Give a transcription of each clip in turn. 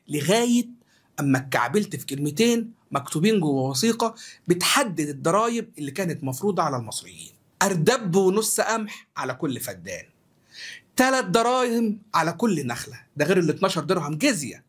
لغاية أما اتكعبلت في كلمتين مكتوبين جوه وثيقة بتحدد الضرايب اللي كانت مفروضة على المصريين. أردب ونص قمح على كل فدان، 3 دراهم على كل نخلة، ده غير ال 12 درهم جزية.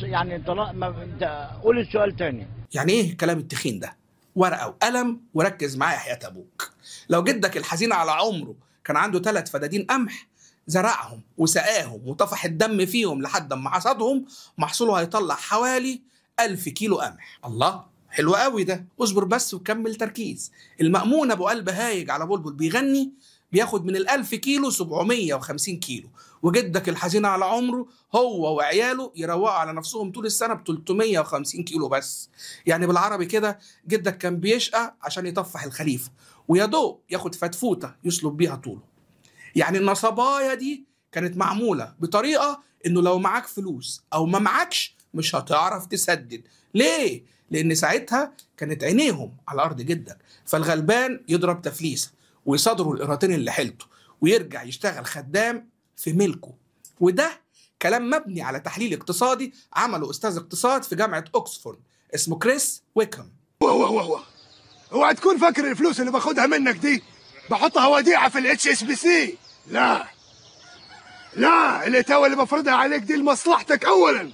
يعني طالما انت قول السؤال تاني. يعني ايه الكلام التخين ده؟ ورقة وقلم وركز معايا حياة أبوك. لو جدك الحزين على عمره كان عنده 3 فدادين قمح، زرعهم وسقاهم وطفح الدم فيهم لحد ما حصدهم، محصوله هيطلع حوالي 1000 كيلو قمح. الله، حلو قوي ده. اصبر بس وكمل تركيز. المأمون أبو قلب هايج على بلبل بيغني بياخد من ال1000 كيلو 750 كيلو، وجدك الحزين على عمره هو وعياله يروقوا على نفسهم طول السنة ب 350 كيلو بس. يعني بالعربي كده جدك كان بيشقى عشان يطفح الخليفة، ويا دوب ياخد فتفوتة يسلب بيها طوله. يعني النصبايا دي كانت معمولة بطريقة انه لو معاك فلوس او ما معاكش مش هتعرف تسدد. ليه؟ لان ساعتها كانت عينيهم على ارض جدك، فالغلبان يضرب تفليسة ويصادروا القيراطين اللي حيلته ويرجع يشتغل خدام في ملكه. وده كلام مبني على تحليل اقتصادي عمله استاذ اقتصاد في جامعة اوكسفورد اسمه كريس ويكهام. اوعى تكون فاكر الفلوس اللي باخدها منك دي بحطها وديعة في الHSBC. لا، الاتاوة اللي بفرضها عليك دي لمصلحتك اولا.